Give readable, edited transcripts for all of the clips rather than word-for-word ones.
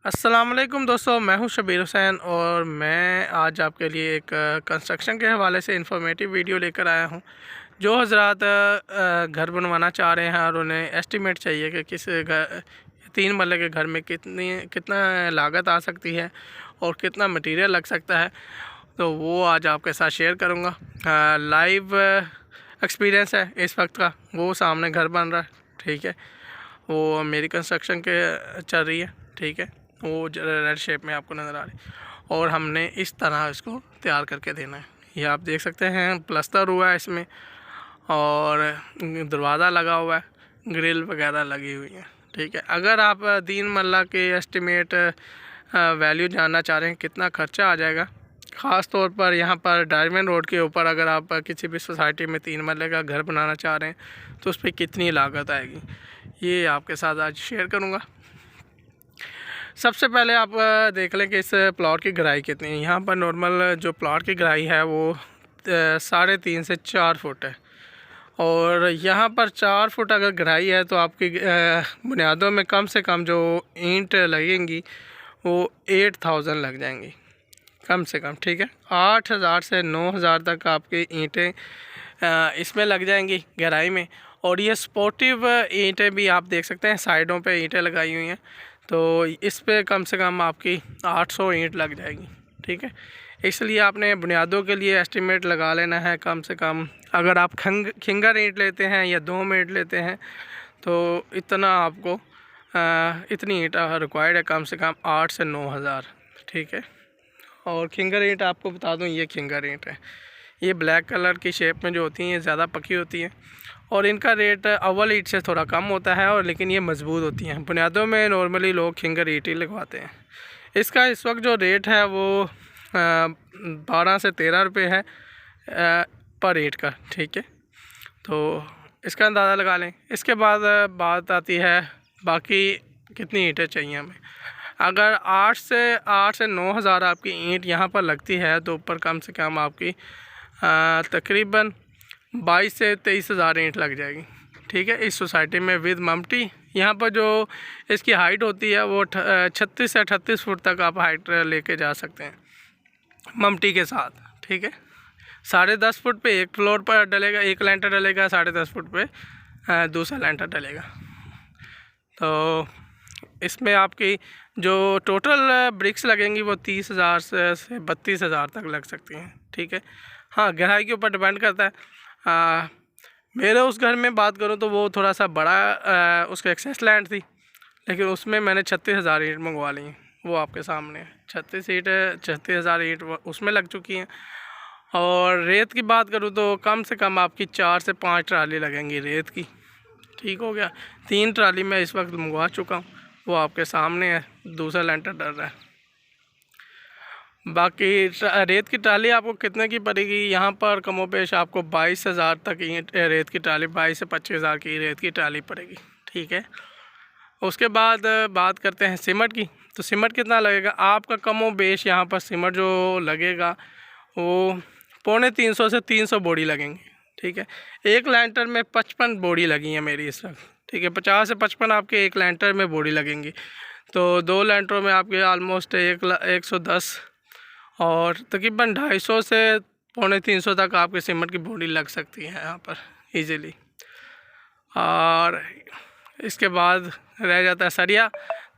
अस्सलाम वालेकुम दोस्तों, मैं हूं शबीर हुसैन और मैं आज आपके लिए एक कंस्ट्रक्शन के हवाले से इंफॉर्मेटिव वीडियो लेकर आया हूं। जो हजरात घर बनवाना चाह रहे हैं और उन्हें एस्टीमेट चाहिए कि किस घर 3 मरले के घर में कितना लागत आ सकती है और कितना मटेरियल लग सकता है, तो वो आज आपके साथ शेयर करूँगा। लाइव एक्सपीरियंस है इस वक्त का। वो सामने घर बन रहा है, ठीक है, वो मेरी कंस्ट्रक्शन के चल रही है, ठीक है। वो रेड शेप में आपको नज़र आ रही है और हमने इस तरह इसको तैयार करके देना है। ये आप देख सकते हैं, प्लस्तर हुआ है इसमें और दरवाज़ा लगा हुआ है, ग्रिल वगैरह लगी हुई है, ठीक है। अगर आप 3 मरला के एस्टीमेट वैल्यू जानना चाह रहे हैं कितना खर्चा आ जाएगा, ख़ास तौर पर यहाँ पर डायमंड रोड के ऊपर अगर आप किसी भी सोसाइटी में 3 मरले का घर बनाना चाह रहे हैं तो उस पर कितनी लागत आएगी, ये आपके साथ आज शेयर करूँगा। सबसे पहले आप देख लें कि इस प्लॉट की गहराई कितनी है। यहाँ पर नॉर्मल जो प्लॉट की गहराई है वो 3.5 से 4 फुट है और यहाँ पर 4 फुट अगर गहराई है तो आपकी बुनियादों में कम से कम जो ईंट लगेंगी वो 8000 लग जाएंगी कम से कम, ठीक है। 8000 से 9000 तक आपकी ईंटें इसमें लग जाएंगी गहराई में। और ये स्पोर्टिव ईंटें भी आप देख सकते हैं, साइडों पे ईंटें लगाई हुई हैं, तो इस पे कम से कम आपकी 800 ईंट लग जाएगी, ठीक है। इसलिए आपने बुनियादों के लिए एस्टीमेट लगा लेना है कम से कम। अगर आप खिंगर ईंट लेते हैं या 2 ईंट लेते हैं तो इतना आपको इतनी ईंट रिक्वायर्ड है, कम से कम 8 से 9000, ठीक है। और खिंगर ईंट आपको बता दूं, ये खिंगर ईंट है, ये ब्लैक कलर की शेप में जो होती हैं ये ज़्यादा पकी होती हैं और इनका रेट अव्वल ईंट से थोड़ा कम होता है, और लेकिन ये मज़बूत होती हैं। बुनियादों में नॉर्मली लोग खिंगर ईंट ही लगवाते हैं। इसका इस वक्त जो रेट है वो 12 से 13 रुपये है पर ईंट का, ठीक है। तो इसका अंदाज़ा लगा लें। इसके बाद बात आती है बाकी कितनी ईंटें चाहिए हमें। अगर 8 से 9000 आपकी ईंट यहाँ पर लगती है तो ऊपर कम से कम आपकी तकरीबन 22 से 23,000 ईंट लग जाएगी, ठीक है। इस सोसाइटी में विद ममटी यहाँ पर जो इसकी हाइट होती है वो 36 से 38 फुट तक आप हाइट लेके जा सकते हैं ममटी के साथ, ठीक है। 10.5 फुट पे एक फ्लोर पर डलेगा, एक लेंटर डलेगा, 10.5 फुट पे दूसरा लेंटर डलेगा। तो इसमें आपकी जो टोटल ब्रिक्स लगेंगी वो 30,000 से 32,000 तक लग सकती हैं, ठीक है। हाँ, गहराई के ऊपर डिपेंड करता है। मेरे उस घर में बात करूँ तो वो थोड़ा सा बड़ा उसका एक्सेस लैंड थी, लेकिन उसमें मैंने 36,000 ईंट मंगवा ली। वो आपके सामने 36,000 ईंट उसमें लग चुकी हैं। और रेत की बात करूँ तो कम से कम आपकी 4 से 5 ट्राली लगेंगी रेत की, ठीक हो गया। 3 ट्राली मैं इस वक्त मंगवा चुका हूँ, वो आपके सामने है, दूसरा लेंटर डर रहा है। बाकी रेत की ट्राली आपको कितने की पड़ेगी, यहाँ पर कमोपेश आपको 22,000 तक रेत की ट्राली, 22 से 25,000 की रेत की ट्राली पड़ेगी, ठीक है। उसके बाद बात करते हैं सीमेंट की। तो सीमेंट कितना लगेगा आपका, कमोबेश यहाँ पर सीमेंट जो लगेगा वो 250 से 300 बोरी लगेंगी, ठीक है। एक लैंटर में 55 बोरी लगी है मेरी इस वक्त, ठीक है। 50 से 55 आपके एक लैंटर में बोरी लगेंगी, तो 2 लैंटरों में आपके ऑलमोस्ट 110 और तकरीबन 250 से 250 तक आपके सीमेंट की बोरी लग सकती है यहाँ पर इजीली। और इसके बाद रह जाता है सरिया।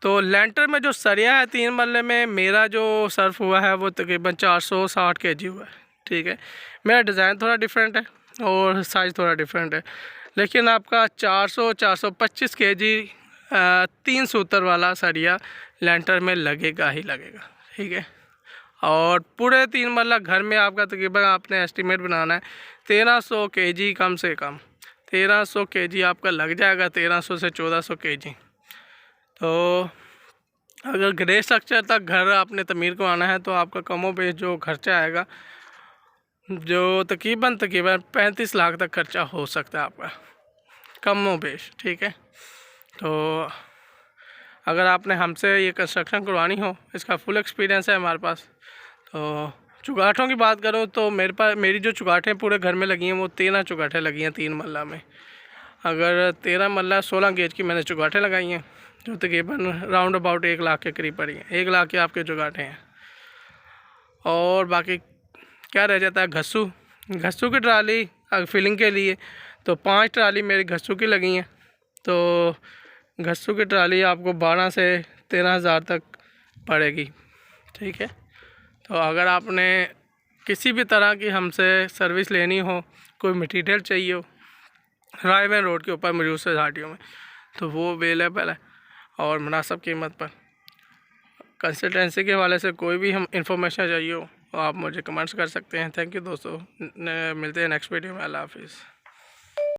तो लेंटर में जो सरिया है 3 मरले में मेरा जो सर्फ हुआ है वो तकरीबन 460 kg हुआ है, ठीक है। मेरा डिज़ाइन थोड़ा डिफरेंट है और साइज़ थोड़ा डिफरेंट है, लेकिन आपका 425 kg 3 सूतर वाला सरिया लेंटर में लगेगा ही लगेगा, ठीक है। और पूरे 3 मरला घर में आपका तकरीबन आपने एस्टीमेट बनाना है 1300 kg, कम से कम 1300 kg आपका लग जाएगा, 1300 से 1400 kg। तो अगर ग्रे स्ट्रक्चर तक घर आपने तमीर को आना है तो आपका कमोबेश जो खर्चा आएगा जो तकरीबन 35 लाख तक खर्चा हो सकता है आपका कमोबेश, ठीक है। तो अगर आपने हमसे ये कंस्ट्रक्शन करवानी हो, इसका फुल एक्सपीरियंस है हमारे पास। तो चुगाठों की बात करूँ तो मेरी जो चुगाठें पूरे घर में लगी हैं वो 13 चुगाठें लगी हैं 3 मरला में। अगर 13 मरला 16 गेज की मैंने चुगाठें लगाई हैं, जो तकरीबन राउंड अबाउट 1 लाख के करीब पड़ी है। 1 लाख के आपके जुगाड़े हैं। और बाकी क्या रह जाता है, घस्सू की ट्राली फिलिंग के लिए तो 5 ट्राली मेरी घस्सू की लगी हैं। तो घस्सू की ट्राली आपको 12 से 13 हज़ार तक पड़ेगी। ठीक है, तो अगर आपने किसी भी तरह की हमसे सर्विस लेनी हो, कोई मटेरियल चाहिए हो रायबन रोड के ऊपर मौजूद सोसाइटियों में, तो वो अवेलेबल है और मुनासिब कीमत पर। कंसल्टेंसी के हवाले से कोई भी हम इंफॉर्मेशन चाहिए हो तो आप मुझे कमेंट्स कर सकते हैं। थैंक यू दोस्तों, मिलते हैं नेक्स्ट वीडियो में। अल्लाह हाफिज़।